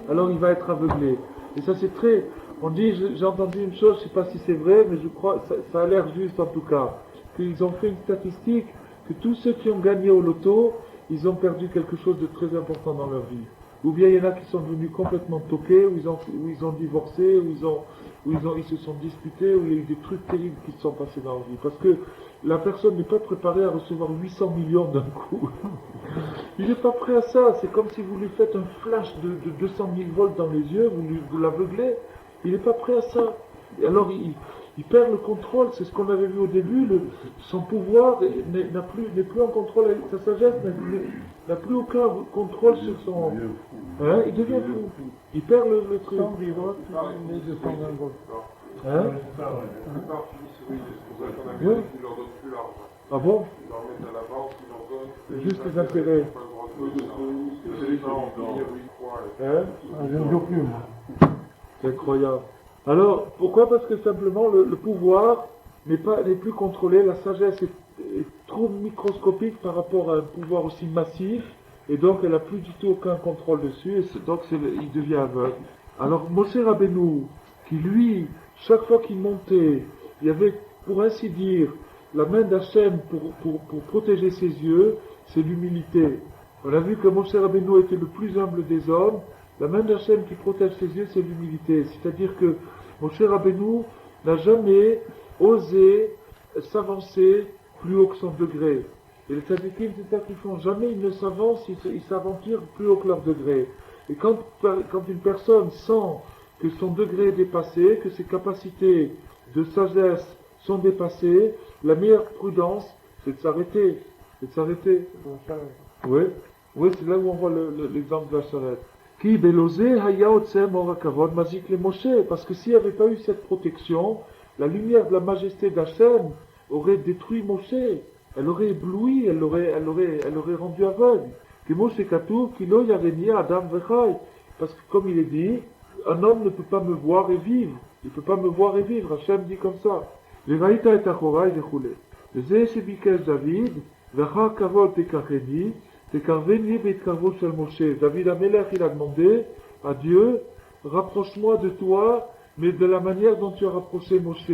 alors il va être aveuglé. Et ça c'est très... On dit, j'ai entendu une chose, je ne sais pas si c'est vrai, mais je crois, ça a l'air juste en tout cas, qu'ils ont fait une statistique, que tous ceux qui ont gagné au loto, ils ont perdu quelque chose de très important dans leur vie. Ou bien il y en a qui sont devenus complètement toqués, où ils ont divorcé, où ils se sont disputés, où il y a eu des trucs terribles qui se sont passés dans leur vie. Parce que la personne n'est pas préparée à recevoir 800 millions d'un coup. Il n'est pas prêt à ça. C'est comme si vous lui faites un flash de 200 000 volts dans les yeux, vous l'aveuglez. Il n'est pas prêt à ça. Et alors il perd le contrôle, c'est ce qu'on avait vu au début, son pouvoir n'est plus en contrôle, sa sagesse n'a plus aucun contrôle sur son... Il devient fou. Il perd le truc. 110 volts, il est de 120 volts. Hein? C'est pas fini sur une, c'est pour ça qu'on a mis Oui. qui leur donne plus l'argent. Ah bon? Ils leur mettent à la banque, ils leur donnent. C'est juste les intérêts. Pas le droit de faire. C'est les gens, Hein? Je ne joue plus, moi. C'est incroyable. Alors, pourquoi? Parce que simplement le pouvoir n'est plus contrôlé, la sagesse est trop microscopique par rapport à un pouvoir aussi massif, et donc elle n'a plus du tout aucun contrôle dessus, et donc il devient aveugle. Alors Moshe Rabbeinu, qui lui, chaque fois qu'il montait, il y avait, pour ainsi dire, la main d'Hachem pour protéger ses yeux, c'est l'humilité. On a vu que Moshe Rabbeinu était le plus humble des hommes. La main d'Hachem qui protège ses yeux, c'est l'humilité. C'est-à-dire que Moshe Rabbeinu n'a jamais osé s'avancer plus haut que son degré. Et les tzadikim, c'est ça qu'ils font. Jamais ils ne s'avancent, ils s'aventurent plus haut que leur degré. Et quand une personne sent que son degré est dépassé, que ses capacités de sagesse sont dépassées, la meilleure prudence, c'est de s'arrêter. C'est de s'arrêter. Oui, oui, c'est là où on voit l'exemple de la charrette. Qui belosé haya otsem or hakavod mazik le Moshe, parce que s'il n'y avait pas eu cette protection, la lumière de la majesté d'Hachem aurait détruit Moshe, elle aurait ébloui, elle aurait rendu aveugle. Que Moshe Katou, Kilo Yareni Adam Vechai, parce que comme il est dit, un homme ne peut pas me voir et vivre, il ne peut pas me voir et vivre, Hachem dit comme ça. Veraïta et Achorai Vechule. Zeh Shebikesh David, Vecha Kavod Tekacheni, Tekarveni Betkarvo Shel Moshe. David Amelech, il a demandé à Dieu, rapproche-moi de toi, mais de la manière dont tu as rapproché Moshe.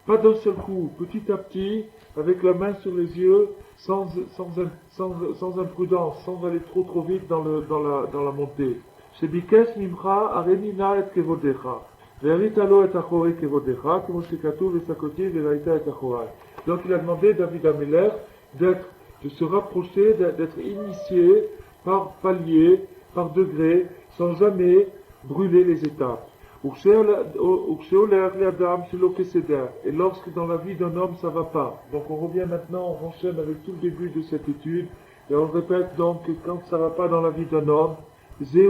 Pas d'un seul coup, petit à petit, avec la main sur les yeux, sans imprudence, sans aller trop vite dans la montée. Shebikesh Mimcha Arenina et Kevodecha. Veritalo et Achorei Kevodecha, comme c'est Katou, Vesakoti, Veraita et Achorai. Donc il a demandé David Amelech de se rapprocher, d'être initié par paliers, par degrés, sans jamais brûler les étapes. Et lorsque dans la vie d'un homme ça va pas. Donc on revient maintenant, on enchaîne avec tout le début de cette étude, et on répète donc que quand ça va pas dans la vie d'un homme, c'est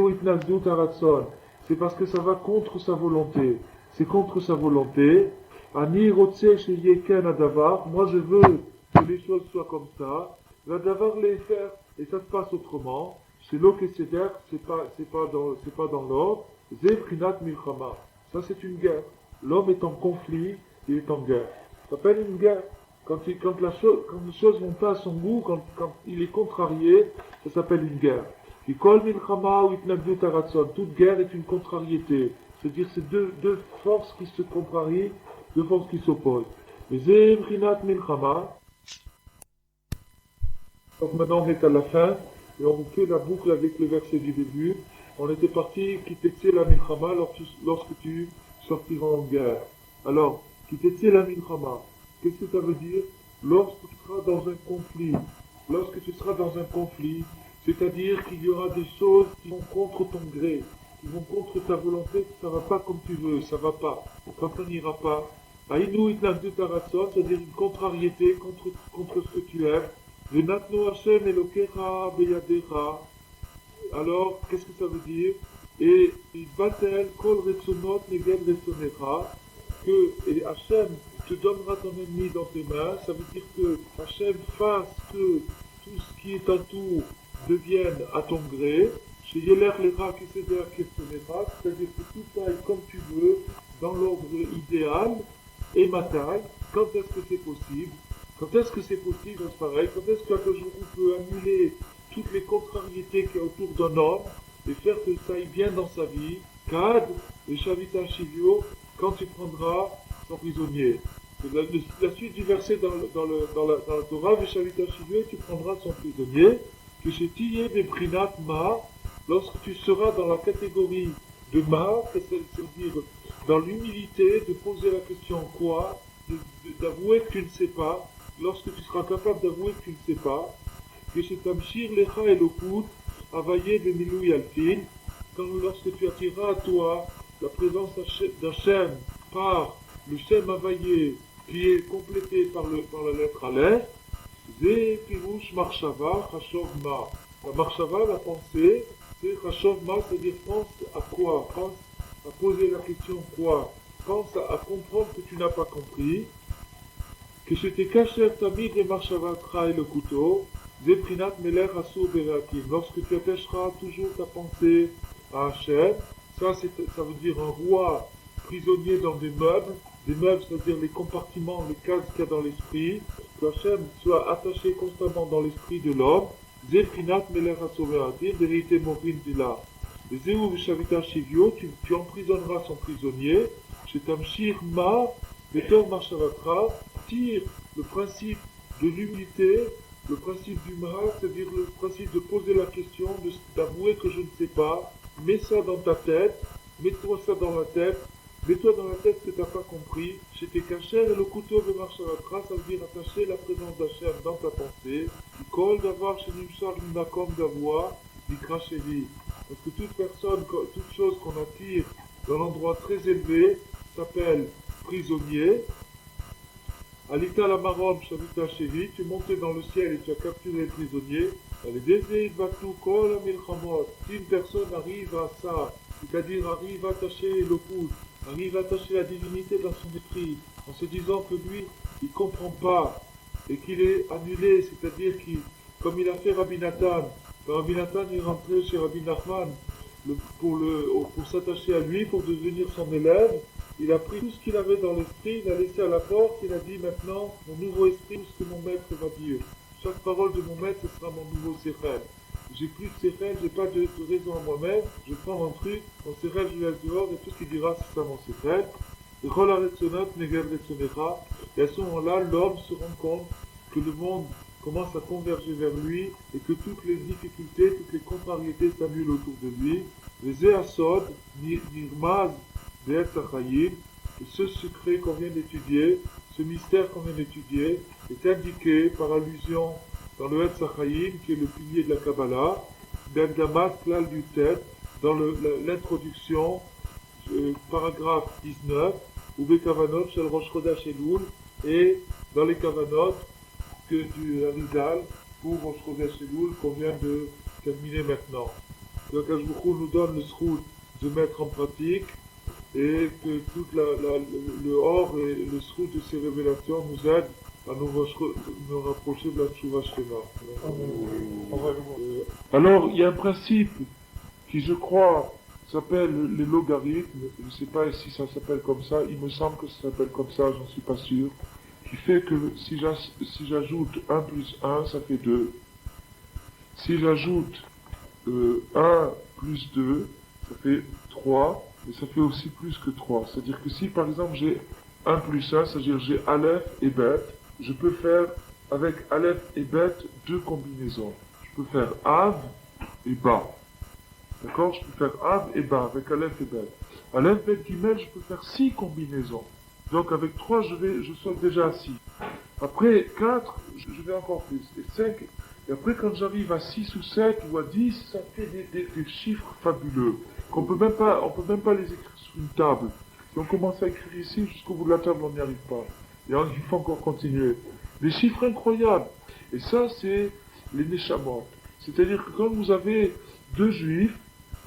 parce que ça va contre sa volonté. C'est contre sa volonté. Ani rotse sheyeken adavar. Moi je veux que les choses soient comme ça. L'adavar les faire et ça se passe autrement. Chez l'okeseder, c'est pas dans l'ordre. Zeprinat milchama. Ça c'est une guerre. L'homme est en conflit, il est en guerre. Ça s'appelle une guerre. Quand les choses vont pas à son goût, quand il est contrarié, ça s'appelle une guerre. Kol milchama ou itnagdut haratson. Toute guerre est une contrariété. C'est-à-dire c'est deux forces qui se contrarient, deux forces qui s'opposent. Zeprinat milchama. Donc maintenant on est à la fin, et on fait la boucle avec le verset du début. On était parti, Kitetse la milchama, lorsque tu sortiras en guerre. Alors, Kitetse la milchama, qu'est-ce que ça veut dire? Lorsque tu seras dans un conflit. Lorsque tu seras dans un conflit, c'est-à-dire qu'il y aura des choses qui vont contre ton gré, qui vont contre ta volonté, que ça va pas comme tu veux, ça va pas. Quand ça n'ira pas. Aïnou itnagdut haratson, c'est-à-dire une contrariété contre ce que tu aimes. Venatnu Hashem Elokecha beyadecha. Alors, qu'est-ce que ça veut dire? Et Batel Kol Retsonot Neged Retsonecha, et Hachem te donnera ton ennemi dans tes mains. Ça veut dire que Hachem fasse que tout ce qui est en tout devienne à ton gré. Chez Yeler Lecha Keseder Ketsonecha, c'est-à-dire que tout aille comme tu veux, dans l'ordre idéal, et Matai. Quand est-ce que c'est possible? Quand est-ce que c'est possible, c'est pareil? Quand est-ce qu'un jour on peut annuler toutes les contrariétés qu'il y a autour d'un homme et faire que ça aille bien dans sa vie? Kad, et Shavita Shivio, quand tu prendras son prisonnier. La suite du verset dans la Torah, Veshavita Shivio, tu prendras son prisonnier. Que chez Tiye Beprinat Ma, lorsque tu seras dans la catégorie de Ma, c'est-à-dire dans l'humilité de poser la question quoi, d'avouer que tu ne sais pas. Lorsque tu seras capable d'avouer que tu ne sais pas, que chez Tamshir Lecha Elokut, Avaye Bemilou Yalfin, lorsque tu attireras à toi la présence d'Hachem par le Shem Avaye qui est complété par la lettre Aleph, Ze Pirouche Marshava Chashov Ma. La Marshava, la pensée, C'est Rachov Ma, c'est-à-dire pense à quoi? Pense à poser la question quoi? Pense à comprendre que tu n'as pas compris. Que je t'ai caché tamid et marchavatra et le couteau, zeprinat meler asur berakim. Lorsque tu attacheras toujours ta pensée à Hachem, ça veut dire un roi prisonnier dans des meubles, c'est-à-dire les compartiments, les cases qu'il y a dans l'esprit, que Hachem soit attaché constamment dans l'esprit de l'homme, zeprinat meler asur berakim, vérité morine dila. Et zéou vishavita shivio, tu emprisonneras son prisonnier, chez Tamshir Ma, Betor Marchavatra, tire le principe de l'humilité, le principe du mal, c'est-à-dire le principe de poser la question, d'avouer que je ne sais pas, mets ça dans ta tête, mets-toi ça dans la tête, mets-toi dans la tête que tu n'as pas compris. Chez tes cachers et le couteau de Marchavatra, ça veut dire attacher la présence d'Hachem dans ta pensée. Kol d'avoir chez Nimshar Minakom d'avoir, Nikra Sheli. Parce que toute chose qu'on attire dans l'endroit très élevé s'appelle prisonnier. Alita la marom, Shavita Sheli, tu montais dans le ciel et tu as capturé les prisonniers. Si une personne arrive à ça, c'est-à-dire arrive à attacher le coude, arrive à attacher la divinité dans son esprit, en se disant que lui, il ne comprend pas, et qu'il est annulé, c'est-à-dire comme il a fait Rabbi Nathan, quand Rabbi Nathan est rentré chez Rabbi Nachman pour s'attacher à lui, pour devenir son élève, il a pris tout ce qu'il avait dans l'esprit, il a laissé à la porte, il a dit maintenant, mon nouveau esprit, tout ce que mon maître va dire. Chaque parole de mon maître, ce sera mon nouveau séchel. J'ai plus de séchel, j'ai pas de raison à moi-même, je prends un truc, mon séchel, je laisse dehors, et tout ce qu'il dira, c'est ça mon séchel. Et à ce moment-là, l'homme se rend compte que le monde commence à converger vers lui, et que toutes les difficultés, toutes les contrariétés s'annulent autour de lui. Les Easod, Nirmaz, ce secret qu'on vient d'étudier, ce mystère qu'on vient d'étudier, est indiqué par allusion dans le Etz HaChaim, qui est le pilier de la Kabbalah, d'Agdamat Klal du Tet, dans l'introduction, paragraphe 19, ou Bekavanot Shel Rosh Chodesh Elul, et dans les Kavanot du Arizal pour Rosh Chodesh Elul qu'on vient de terminer maintenant. Donc Hashbuchou nous donne le srout de mettre en pratique, et que tout le or et le srout de ces révélations nous aident à nous rapprocher de la Tchouva Shlema. Alors, il y a un principe qui, je crois, s'appelle les logarithmes. Je ne sais pas si ça s'appelle comme ça, il me semble que ça s'appelle comme ça, j'en suis pas sûr, qui fait que si j'ajoute 1 plus 1, ça fait 2. Si j'ajoute 1 plus 2, ça fait 3. Et ça fait aussi plus que 3. C'est-à-dire que si par exemple j'ai 1 plus 1, c'est-à-dire j'ai Aleph et Bet, je peux faire avec Aleph et Bet 2 combinaisons. Je peux faire Av et Ba. D'accord? Je peux faire Av et Ba avec Aleph et Bet. Aleph, Bet, Gimel, je peux faire 6 combinaisons. Donc avec 3, je saute déjà à 6. Après 4, je vais encore plus. Et 5, et après quand j'arrive à 6 ou 7 ou à 10, ça fait des chiffres fabuleux. On peut même pas les écrire sur une table. Si on commence à écrire ici, jusqu'au bout de la table, on n'y arrive pas. Et alors, il faut encore continuer. Des chiffres incroyables. Et ça, c'est les Neshamot. C'est-à-dire que quand vous avez 2 juifs,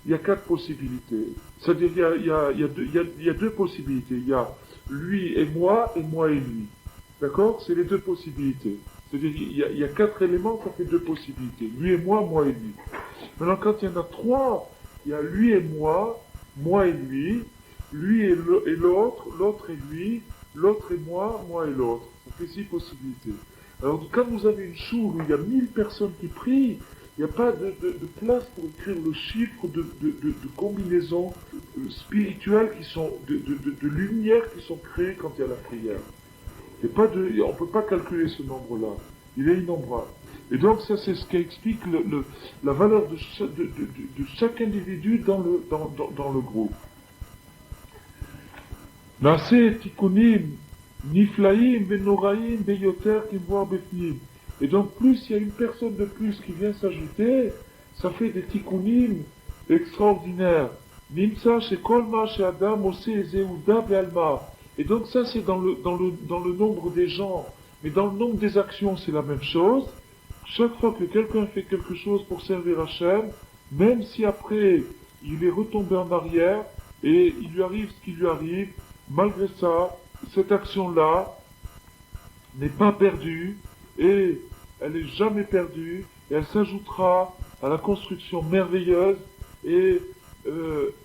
il y a 4 possibilités. C'est-à-dire qu'il y a 2 possibilités. Il y a lui et moi et lui. D'accord? C'est les 2 possibilités. C'est-à-dire qu'il y a 4 éléments, ça fait 2 possibilités. Lui et moi et lui. Maintenant, quand il y en a 3, il y a lui et moi et lui et l'autre, l'autre et lui, l'autre et moi et l'autre. Ça fait 6 possibilités. Alors quand vous avez une choule où il y a 1000 personnes qui prient, il n'y a pas de place pour écrire le chiffre de combinaisons spirituelles qui sont, de lumière qui sont créées quand il y a la prière. On ne peut pas calculer ce nombre-là. Il est innombrable. Et donc ça c'est ce qui explique la valeur de chaque individu dans le groupe. Naseh tikunim niflaim venoraim beyoter kimvoar befnim. Et donc plus il y a une personne de plus qui vient s'ajouter, ça fait des tikunim extraordinaires. Nimsa shekol ma she'adam oseh zeuda ve'alma. Et donc ça c'est dans le nombre des gens, mais dans le nombre des actions c'est la même chose. Chaque fois que quelqu'un fait quelque chose pour servir Hachem, même si après il est retombé en arrière et il lui arrive ce qui lui arrive, malgré ça, cette action-là n'est pas perdue et elle n'est jamais perdue et elle s'ajoutera à la construction merveilleuse et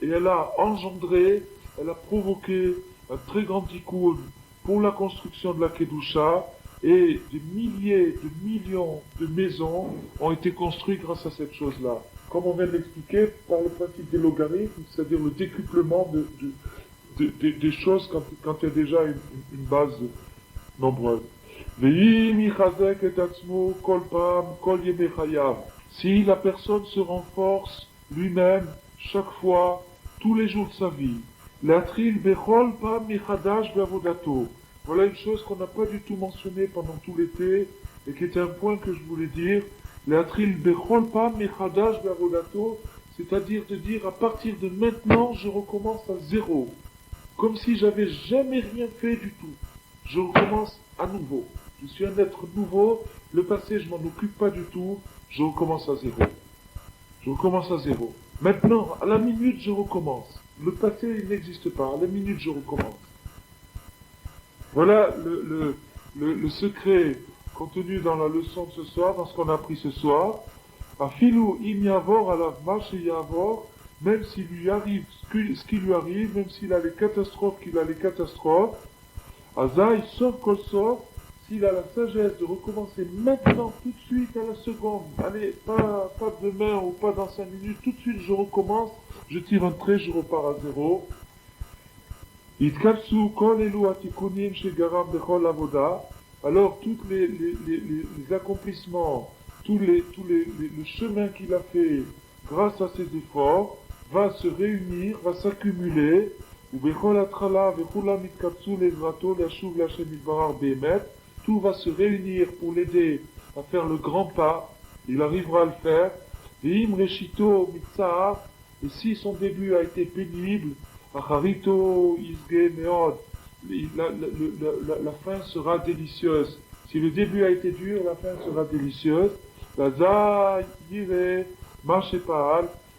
elle a engendré, elle a provoqué un très grand tikkun pour la construction de la Kedusha et des milliers, de millions de maisons ont été construites grâce à cette chose-là. Comme on vient de l'expliquer, par le principe des logarithmes, c'est-à-dire le décuplement des choses quand il y a déjà une base nombreuse. Si la personne se renforce lui-même chaque fois, tous les jours de sa vie, voilà une chose qu'on n'a pas du tout mentionnée pendant tout l'été et qui était un point que je voulais dire. C'est-à-dire de dire à partir de maintenant je recommence à zéro, comme si j'avais jamais rien fait du tout. Je recommence à nouveau. Je suis un être nouveau. Le passé, je m'en occupe pas du tout. Je recommence à zéro. Je recommence à zéro. Maintenant, à la minute, je recommence. Le passé, il n'existe pas. À la minute, je recommence. Voilà le secret contenu dans la leçon de ce soir, dans ce qu'on a appris ce soir. Afilou im yavor alav ma sheyavor, même s'il lui arrive ce qui lui arrive, même s'il a les catastrophes qu'il a les catastrophes, Azaï, sauf kol sof, s'il a la sagesse de recommencer maintenant, tout de suite, à la seconde, allez, pas demain ou pas dans 5 minutes, tout de suite je recommence, je tire un trait, je repars à zéro. Itkatsu kol elu atikunim shegaram bechol avoda, alors tous les accomplissements, le chemin qu'il a fait grâce à ses efforts, va se réunir, va s'accumuler, tout va se réunir pour l'aider à faire le grand pas, il arrivera à le faire, et si son début a été pénible, la fin sera délicieuse. Si le début a été dur, la fin sera délicieuse.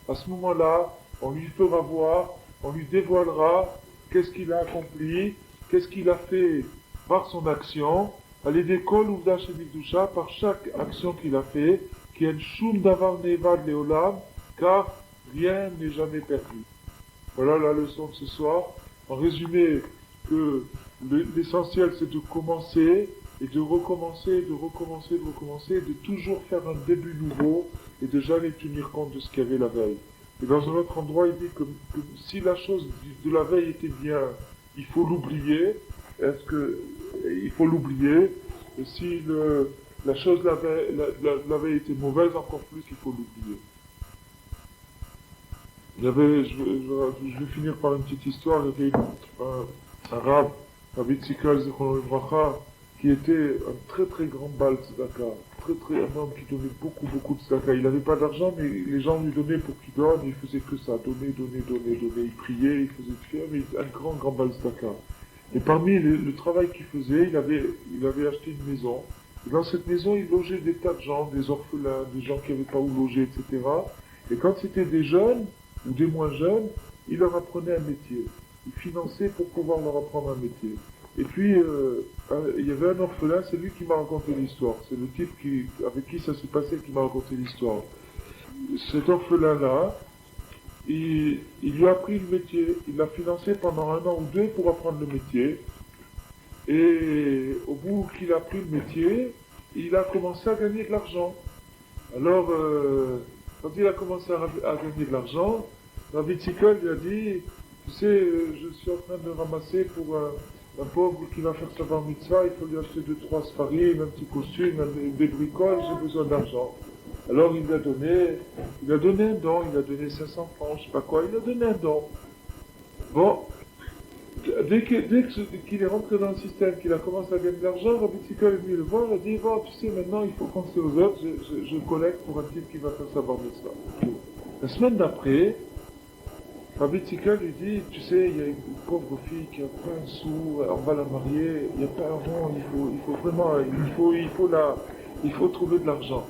À ce moment-là, on lui fera voir, on lui dévoilera qu'est-ce qu'il a accompli, qu'est-ce qu'il a fait par son action, à l'école ou par chaque action qu'il a fait, qui est shum davar nevad leolam, car rien n'est jamais perdu. Voilà la leçon de ce soir. En résumé, que l'essentiel c'est de commencer et de recommencer, de toujours faire un début nouveau et de jamais tenir compte de ce qu'il y avait la veille. Et dans un autre endroit, il dit que si la chose de la veille était bien, il faut l'oublier. Il faut l'oublier. Et si la chose de la veille était mauvaise, encore plus, il faut l'oublier. Je vais finir par une petite histoire. Il y avait un rab, Rabbi Tzikal Zichrono Livracha, qui était un très très grand Baal Tzedaka, un homme qui donnait beaucoup de tzedaka. Il n'avait pas d'argent, mais les gens lui donnaient pour qu'il donne, il faisait que ça, donner. Il priait, il faisait tout faire, mais un grand Baal Tzedaka. Et parmi le travail qu'il faisait, il avait acheté une maison. Et dans cette maison, il logeait des tas de gens, des orphelins, des gens qui n'avaient pas où loger, etc. Et quand c'était des jeunes, ou des moins jeunes, il leur apprenait un métier. Il finançait pour pouvoir leur apprendre un métier. Et puis, il y avait un orphelin, c'est lui qui m'a raconté l'histoire. C'est le type avec qui ça s'est passé qui m'a raconté l'histoire. Cet orphelin-là, il lui a appris le métier. Il l'a financé pendant 1 an ou 2 pour apprendre le métier. Et au bout qu'il a appris le métier, il a commencé à gagner de l'argent. Alors, quand il a commencé à gagner de l'argent, Rabbi Tzikol lui a dit, tu sais, je suis en train de ramasser pour un pauvre qui va faire sa bar mitzvah, il faut lui acheter 2-3 sfarim, un petit costume, des bricoles, j'ai besoin d'argent. Alors il a donné un don, il a donné 500 francs, je sais pas quoi, il a donné un don. Bon, dès qu'il est rentré dans le système, qu'il a commencé à gagner de l'argent, Rabbi Tzikol est venu le voir, il a dit, bon, tu sais, maintenant il faut penser aux autres, je collecte pour un type qui va faire sa bar mitzvah. La semaine d'après, Rabbi Tzikol lui dit, tu sais, il y a une pauvre fille qui a plein de sous, on va la marier, il n'y a pas un rond, il faut vraiment, il faut trouver de l'argent.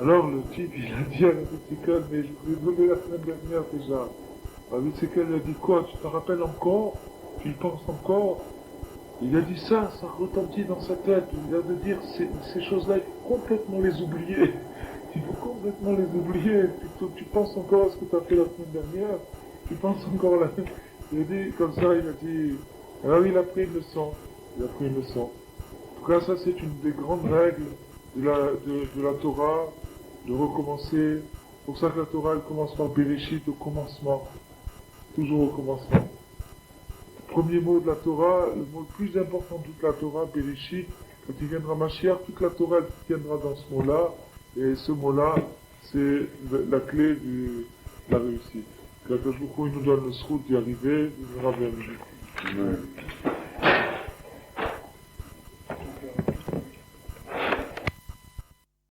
Alors le type, il a dit à la Vitséquelle, mais je vous ai donné la semaine dernière déjà. La Vitséquelle lui a dit quoi, tu te rappelles encore? Tu y penses encore? Il a dit ça retentit dans sa tête. Il a de dire ces choses-là, il faut complètement les oublier. Il faut complètement les oublier. Tu penses encore à ce que tu as fait la semaine dernière. Tu penses encore à la... Il a dit comme ça, il a dit... Alors il a pris une leçon. Il a pris une leçon. En tout cas, ça c'est une des grandes règles de la Torah, de recommencer. C'est pour ça que la Torah, elle commence par Bereshit, au commencement. Toujours au commencement. Premier mot de la Torah, le mot le plus important de toute la Torah, Bereshit, quand il viendra Mashiach, toute la Torah elle tiendra dans ce mot-là, et ce mot-là, c'est la clé de la réussite. Que Akash Baruch Hu, il nous donne le srout d'y arriver, il nous ramène.